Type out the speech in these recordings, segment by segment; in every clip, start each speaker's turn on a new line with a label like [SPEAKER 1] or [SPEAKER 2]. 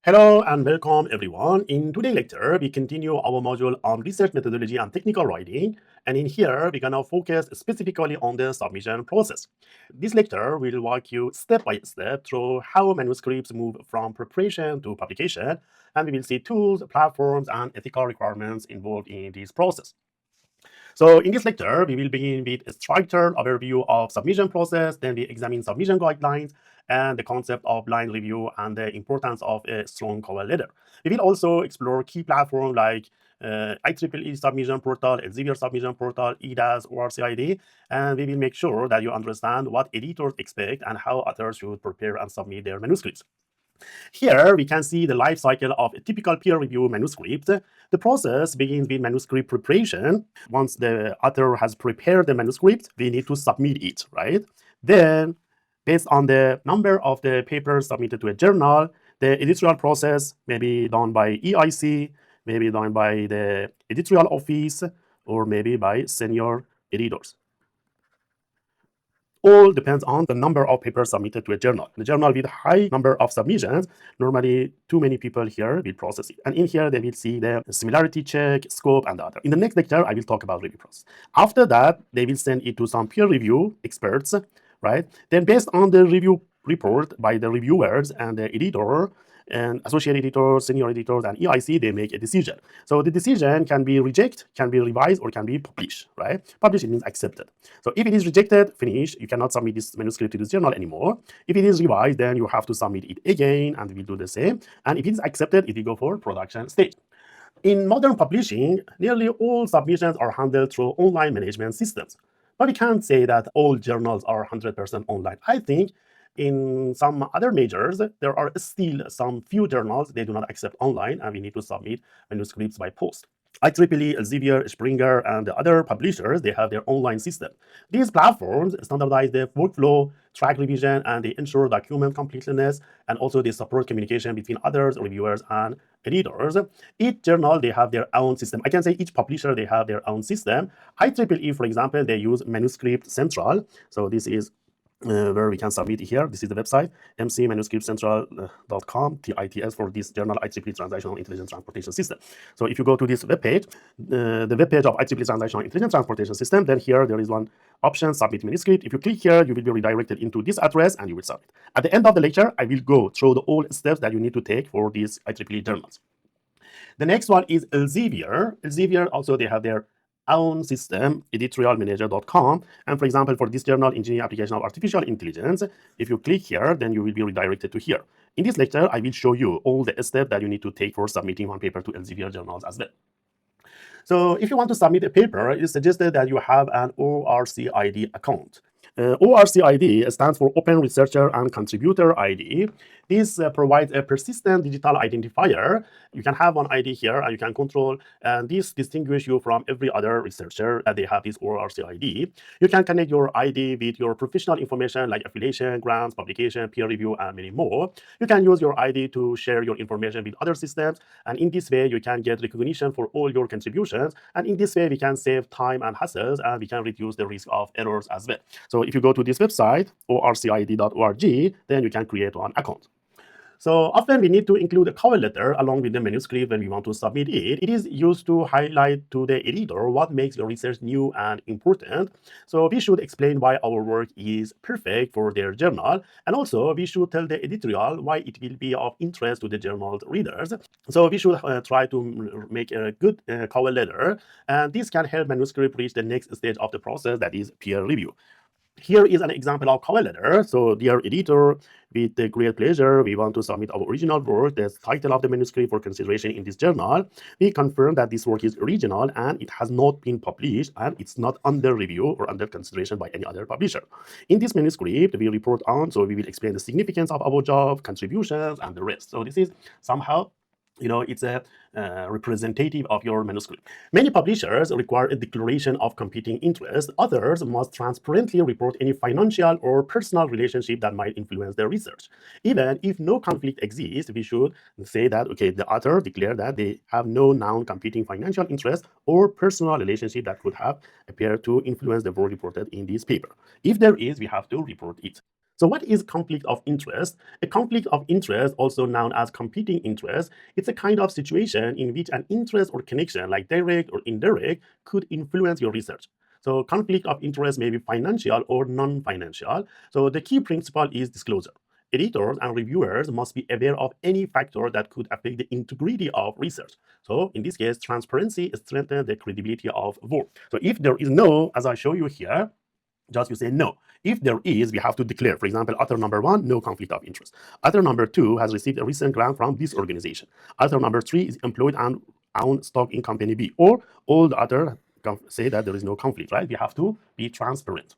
[SPEAKER 1] Hello and welcome everyone. In today's lecture, we continue our module on research methodology and technical writing. And in here, we're gonna focus specifically on the submission process. This lecture will walk you step by step through how manuscripts move from preparation to publication. And we will see tools, platforms, and ethical requirements involved in this process. So in this lecture, we will begin with a structured overview of submission process, then we examine submission guidelines and the concept of blind review and the importance of a strong cover letter. We will also explore key platforms like IEEE submission portal, Elsevier submission portal, EDAS, ORCID, and we will make sure that you understand what editors expect and how authors should prepare and submit their manuscripts. Here, we can see the life cycle of a typical peer-reviewed manuscript. The process begins with manuscript preparation. Once the author has prepared the manuscript, we need to submit it, right? Then, based on the number of the papers submitted to a journal, the editorial process may be done by EIC, maybe done by the editorial office, or maybe by senior editors. All depends on the number of papers submitted to a journal. The journal with high number of submissions, normally too many people here will process it. And in here, they will see the similarity check, scope, and the other. In the next lecture, I will talk about review process. After that, they will send it to some peer review experts, right? Then based on the review report by the reviewers and the editor, and associate editors, senior editors, and EIC, they make a decision. So the decision can be rejected, can be revised, or can be published, right? Published, it means accepted. So if it is rejected, finish, you cannot submit this manuscript to this journal anymore. If it is revised, then you have to submit it again, and we'll do the same. And if it is accepted, it will go for production stage. In modern publishing, nearly all submissions are handled through online management systems. But we can't say that all journals are 100% online. I think in some other majors, there are still some few journals they do not accept online, and we need to submit manuscripts by post. IEEE, Elsevier, Springer, and the other publishers, they have their online system. These platforms standardize the workflow, track revision, and they ensure document completeness, and also they support communication between others, reviewers, and editors. Each journal, they have their own system. I can say each publisher, they have their own system. IEEE, for example, they use Manuscript Central. So this is where we can submit here. This is the website, mcmanuscriptcentral.com, TITS for this journal, IEEE Transactional Intelligent Transportation System. So if you go to this webpage, the webpage of IEEE Transactional Intelligent Transportation System, then here there is one option, submit manuscript. If you click here, you will be redirected into this address and you will submit. At the end of the lecture, I will go through the all steps that you need to take for these IEEE journals. The next one is Elsevier. Elsevier also, they have their own system, editorialmanager.com. And for example, for this journal, Engineering Application of Artificial Intelligence, if you click here, then you will be redirected to here. In this lecture, I will show you all the steps that you need to take for submitting one paper to Elsevier journals as well. So if you want to submit a paper, it is suggested that you have an ORCID account. ORCID stands for Open Researcher and Contributor ID. This provides a persistent digital identifier. You can have one ID here and you can control, and this distinguishes you from every other researcher that they have this ORCID. You can connect your ID with your professional information like affiliation, grants, publication, peer review, and many more. You can use your ID to share your information with other systems, and in this way, you can get recognition for all your contributions. And in this way, we can save time and hassles, and we can reduce the risk of errors as well. So if you go to this website, orcid.org, then you can create one account. So often we need to include a cover letter along with the manuscript when we want to submit it. It is used to highlight to the editor what makes your research new and important. So we should explain why our work is perfect for their journal. And also we should tell the editorial why it will be of interest to the journal's readers. So we should try to make a good cover letter. And this can help manuscript reach the next stage of the process, that is peer review. Here is an example of cover letter. So dear editor, with great pleasure, we want to submit our original work, the title of the manuscript, for consideration in this journal. We confirm that this work is original and it has not been published and it's not under review or under consideration by any other publisher. In this manuscript, we report on, so we will explain the significance of our job, contributions, and the rest. So this is somehow, it's a representative of your manuscript. Many publishers require a declaration of competing interest. Others must transparently report any financial or personal relationship that might influence their research. Even if no conflict exists, we should say that, okay, the author declared that they have no known competing financial interest or personal relationship that could have appeared to influence the work reported in this paper. If there is, we have to report it. So what is conflict of interest? A conflict of interest, also known as competing interest, it's a kind of situation in which an interest or connection, like direct or indirect, could influence your research. So conflict of interest may be financial or non-financial. So the key principle is disclosure. Editors and reviewers must be aware of any factor that could affect the integrity of research. So in this case, transparency strengthens the credibility of work. So if there is no, as I show you here, just you say no. If there is, we have to declare, for example, author number 1, no conflict of interest. Author number 2 has received a recent grant from this organization. Author number 3 is employed and own stock in company B. Or all the other say that there is no conflict, right? We have to be transparent.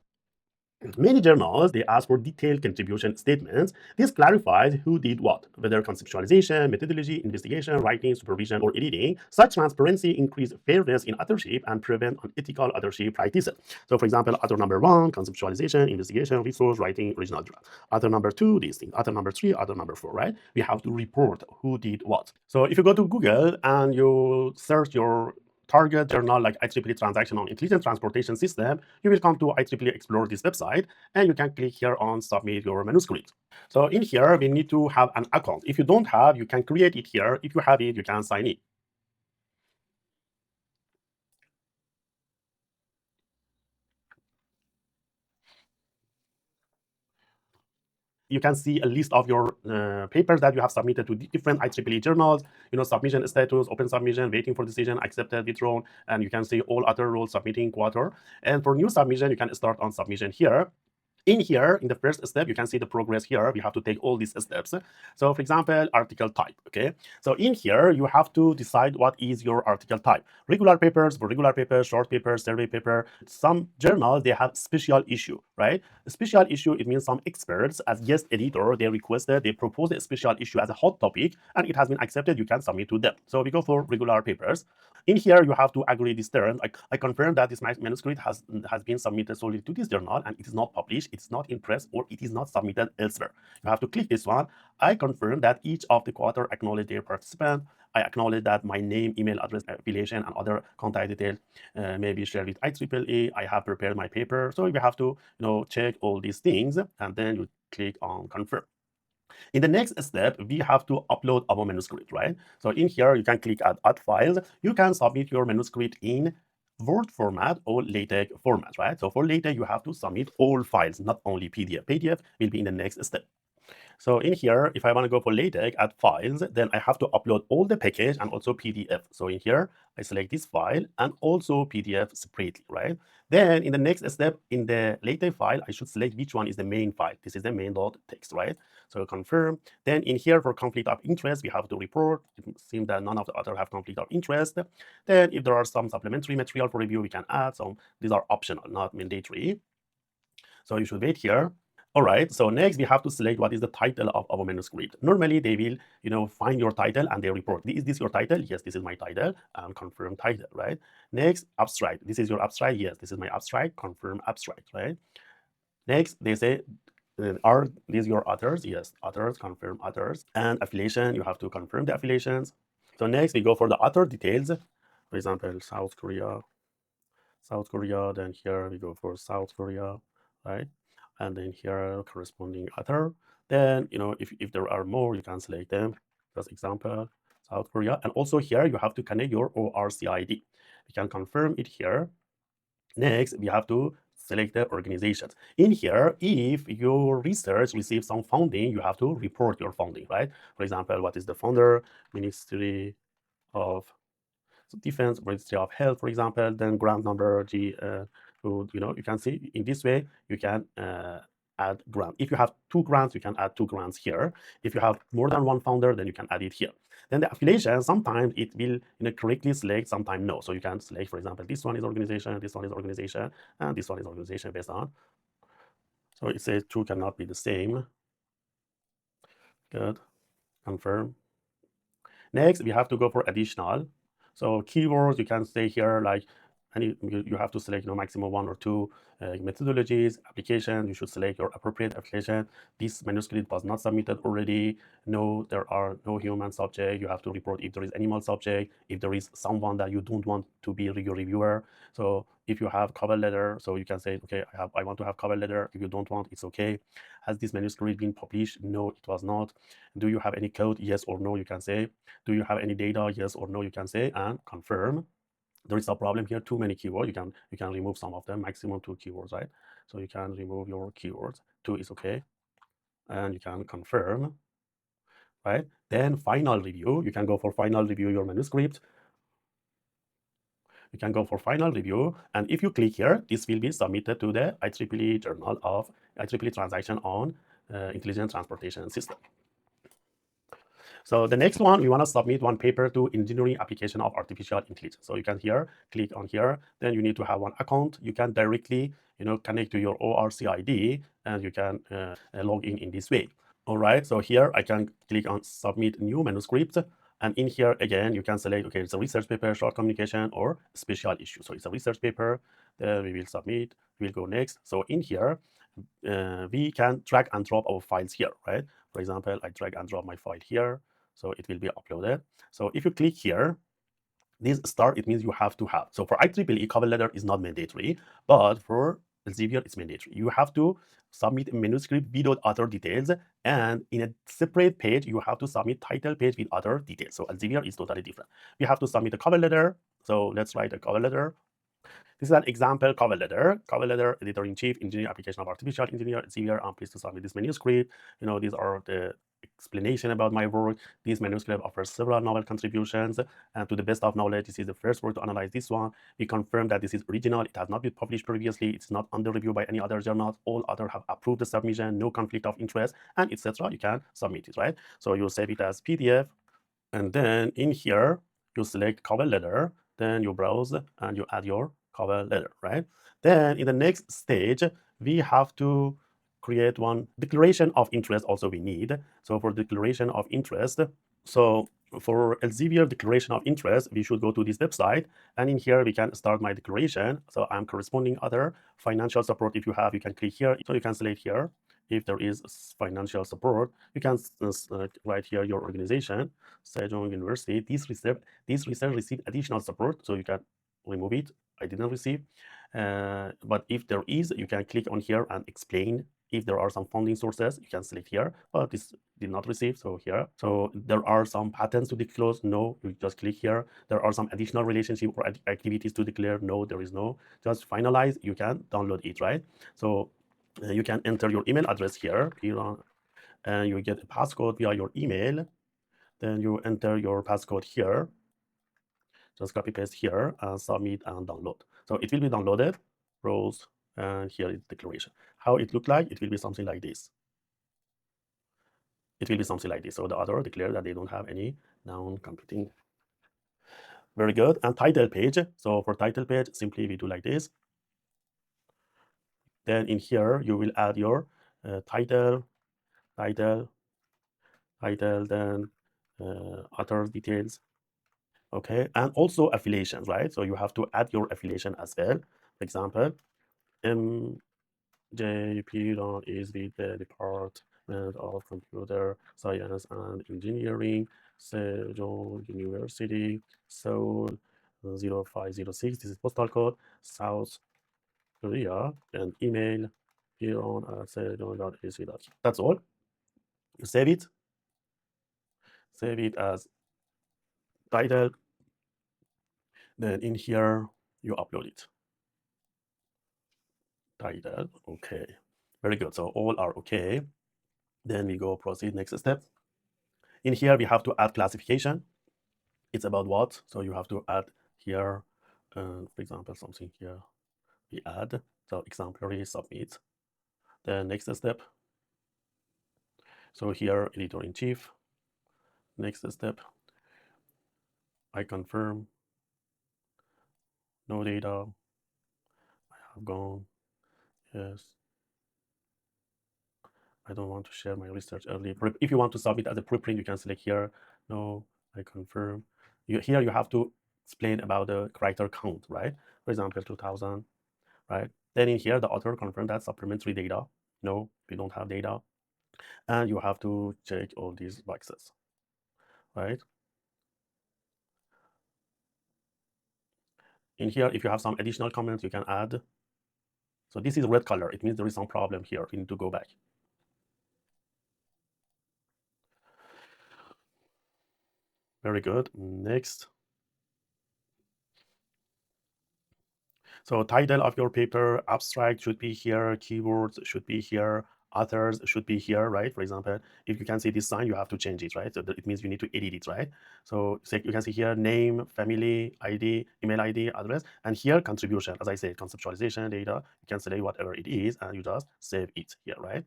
[SPEAKER 1] Many journals, they ask for detailed contribution statements. This clarifies who did what, whether conceptualization, methodology, investigation, writing, supervision, or editing. Such transparency increases fairness in authorship and prevent unethical authorship practices. So, for example, author number 1, conceptualization, investigation, resource, writing, original draft. Author number 2, these things. Author number 3, author number 4, right? We have to report who did what. So if you go to Google and you search your target journal like IEEE Transaction on Intelligent Transportation System, you will come to IEEE Explore this website, and you can click here on Submit Your Manuscript. So in here, we need to have an account. If you don't have, you can create it here. If you have it, you can sign in. You can see a list of your papers that you have submitted to different IEEE journals, submission status, open submission, waiting for decision, accepted, withdrawn, and you can see all other roles submitting quarter. And for new submission, you can start on submission here. In here, in the first step, you can see the progress here. We have to take all these steps. So for example, article type, okay? So in here, you have to decide what is your article type. Regular papers, for regular papers, short papers, survey paper. Some journals, they have special issue, right? A special issue, it means some experts as guest editor, they proposed a special issue as a hot topic, and it has been accepted, you can submit to them. So we go for regular papers. In here, you have to agree this term. I confirm that this manuscript has been submitted solely to this journal, and it is not published, it's not in press, or it is not submitted elsewhere. You have to click this one. I confirm that each of the quarter acknowledge their participant. I acknowledge that my name, email address, affiliation, and other contact details may be shared with IEEE. I have prepared my paper. So you have to check all these things, and then you click on confirm. In the next step, we have to upload our manuscript, right? So in here, you can click add files. You can submit your manuscript in Word format or LaTeX format, right? So for LaTeX, you have to submit all files, not only PDF. PDF will be in the next step. So in here, if I want to go for LaTeX, add files, then I have to upload all the package and also PDF. So in here, I select this file and also PDF separately, right? Then in the next step, in the LaTeX file, I should select which one is the main file. This is the main.txt, right? So confirm. Then in here for conflict of interest, we have to report. It seems that none of the others have conflict of interest. Then if there are some supplementary material for review, we can add some. These are optional, not mandatory. So you should wait here. All right, so next we have to select what is the title of our manuscript. Normally they will, find your title and they report, is this your title? Yes, this is my title, and confirm title, right? Next, abstract. This is your abstract? Yes, this is my abstract, confirm abstract, right? Next, they say, are these your authors? Yes, authors, confirm authors. And affiliation, you have to confirm the affiliations. So next we go for the author details. For example, South Korea, then here we go for South Korea, right? And then here corresponding author. Then if there are more, you can select them. Just example, South Korea. And also here you have to connect your ORCID. We can confirm it here. Next, we have to select the organizations. In here, if your research receives some funding, you have to report your funding, right? For example, what is the funder? Ministry of Defense, Ministry of Health, for example, then grant number G. You can see in this way you can add grant. If you have 2 grants, you can add 2 grants here. If you have more than 1 founder, then you can add it here. Then the affiliation, sometimes it will correctly select, sometimes no. So you can select, for example, this one is organization, this one is organization, and this one is organization based on. So it says 2 cannot be the same. Good. Confirm. Next, we have to go for additional. So keywords, you can say here like and you have to select, maximum 1 or 2 methodologies, application. You should select your appropriate application. This manuscript was not submitted already. No, there are no human subject. You have to report if there is animal subject, if there is someone that you don't want to be your reviewer. So if you have cover letter, so you can say, okay, I want to have cover letter. If you don't want, it's okay. Has this manuscript been published? No, it was not. Do you have any code? Yes or no, you can say. Do you have any data? Yes or no, you can say, and confirm. There is a problem here, too many keywords. You can remove some of them, maximum 2 keywords, right? So you can remove your keywords. 2 is okay, and you can confirm, right? Then final review. You can go for final review your manuscript. You can go for final review, and if you click here, this will be submitted to the IEEE Journal of IEEE Transaction on Intelligent Transportation System. So the next one, we want to submit one paper to engineering application of artificial intelligence. So you can here click on here. Then you need to have one account. You can directly, connect to your ORCID, and you can log in this way. All right. So here I can click on submit new manuscript. And in here, again, you can select, okay, it's a research paper, short communication, or special issue. So it's a research paper. Then we will submit. We'll go next. So in here, we can drag and drop our files here, right? For example, I drag and drop my file here. So it will be uploaded. So if you click here, this start, it means you have to have. So for IEEE, cover letter is not mandatory, but for Elsevier, it's mandatory. You have to submit a manuscript without other details, and in a separate page, you have to submit title page with other details. So Elsevier is totally different. You have to submit a cover letter. So let's write a cover letter. This is an example cover letter. Cover letter, editor-in-chief, engineering application of artificial engineer, Elsevier. I'm pleased to submit this manuscript. These are the explanation about my work. This manuscript offers several novel contributions, and to the best of knowledge, this is the first work to analyze this one. We confirm that this is original. It has not been published previously. It's not under review by any other journals. All others have approved the submission, no conflict of interest, and etc. You can submit it, right? So you save it as PDF, and then in here, you select cover letter, then you browse and you add your cover letter, right? Then in the next stage, we have to create one declaration of interest also we need. So for declaration of interest, so for Elsevier declaration of interest, we should go to this website, and in here we can start my declaration. So I'm corresponding other financial support. If you have, you can click here. So you can select here. If there is financial support, you can write here your organization, Sejong University. This research received additional support, so you can remove it. I didn't receive, but if there is, you can click on here and explain. If there are some funding sources, you can select here, but this did not receive, so here. So there are some patents to disclose. No, you just click here. There are some additional relationship or activities to declare. No, there is no. Just finalize. You can download it, right? So you can enter your email address here on, and you get a passcode via your email. Then you enter your passcode here. Just copy paste here and submit and download. So it will be downloaded, browse, and here is declaration. How it look like? It will be something like this. It will be something like this. So the other declare that they don't have any non-competing. Very good. And title page. So for title page, simply we do like this. Then in here, you will add your title, then other details. Okay, and also affiliations, right? So you have to add your affiliation as well. For example, MJP is with the Department of Computer Science and Engineering, Sejong University, Seoul 0506. This is postal code, South Korea, and email here on sejong.ac.kr. That's all. You save it as title. Then in here, you upload it. Title, okay. Very good. So all are okay. Then we go proceed next step. In here, we have to add classification. It's about what? So you have to add here, for example, something here. We add, so exemplary submit. Then next step. So here, editor-in-chief. Next step, I confirm. No data. I have gone. Yes. I don't want to share my research early. If you want to submit as a preprint, you can select here. No, I confirm. Here you have to explain about the character count, right? For example, 2000, right? Then in here, the author confirmed that supplementary data. No, we don't have data. And you have to check all these boxes, right? In here, if you have some additional comments, you can add. So this is red color. It means there is some problem here. We need to go back. Very good. Next. So title of your paper, abstract should be here, keywords should be here, authors should be here, right? For example, if you can see this sign, you have to change it, right? So it means you need to edit it, right? So you can see here name, family, ID, email ID, address, and here contribution. As I said, conceptualization, data, you can select whatever it is and you just save it here, right?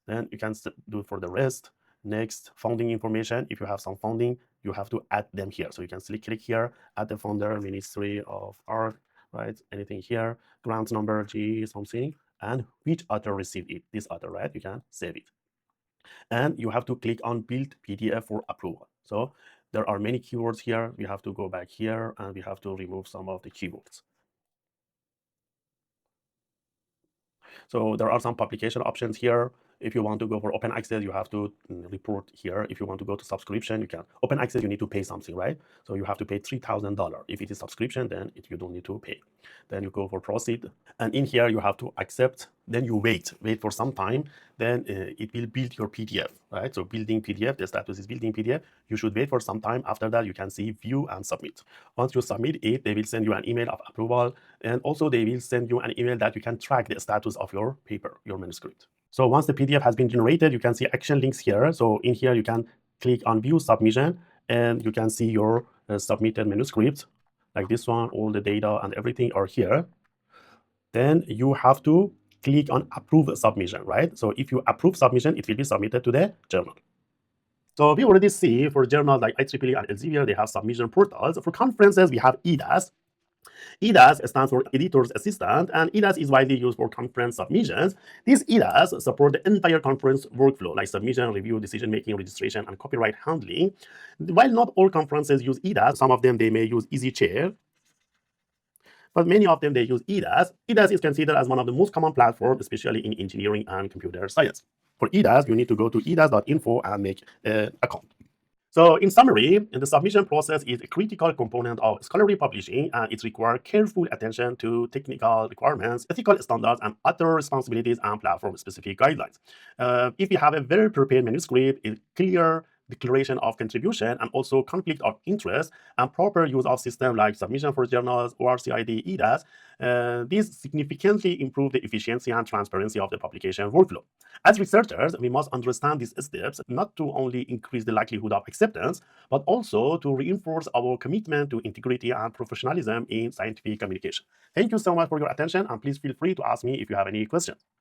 [SPEAKER 1] Then you can do for the rest. Next, funding information. If you have some funding, you have to add them here. So you can click here, add the funder, Ministry of Art, right? Anything here, grant number, G something, and which author received it. This author, right? You can save it. And you have to click on build PDF for approval. So there are many keywords here. We have to go back here and we have to remove some of the keywords. So there are some publication options here. If you want to go for open access, you have to report here. If you want to go to subscription, you can. Open access, you need to pay something, right? So you have to pay $3,000. If it is subscription, then you don't need to pay. Then you go for proceed. And in here, you have to accept. Then you wait for some time. Then it will build your PDF, right? So building PDF, the status is building PDF. You should wait for some time. After that, you can see view and submit. Once you submit it, they will send you an email of approval. And also they will send you an email that you can track the status of your paper, your manuscript. So once the PDF has been generated, you can see action links here. So in here, you can click on view submission and you can see your submitted manuscript like this one. All the data and everything are here. Then you have to click on approve submission, right? So if you approve submission, it will be submitted to the journal. So we already see for journals like IEEE and Elsevier, they have submission portals. For conferences, we have EDAS. EDAS stands for Editor's Assistant, and EDAS is widely used for conference submissions. These EDAS support the entire conference workflow, like submission, review, decision-making, registration, and copyright handling. While not all conferences use EDAS, some of them they may use EasyChair, but many of them they use EDAS. EDAS is considered as one of the most common platforms, especially in engineering and computer science. For EDAS, you need to go to edas.info and make an account. So in summary, the submission process is a critical component of scholarly publishing, and it requires careful attention to technical requirements, ethical standards, and other responsibilities and platform-specific guidelines. If you have a very prepared manuscript, a clear declaration of contribution, and also conflict of interest, and proper use of systems like submission for journals, ORCID, EDAS, these significantly improve the efficiency and transparency of the publication workflow. As researchers, we must understand these steps not to only increase the likelihood of acceptance, but also to reinforce our commitment to integrity and professionalism in scientific communication. Thank you so much for your attention, and please feel free to ask me if you have any questions.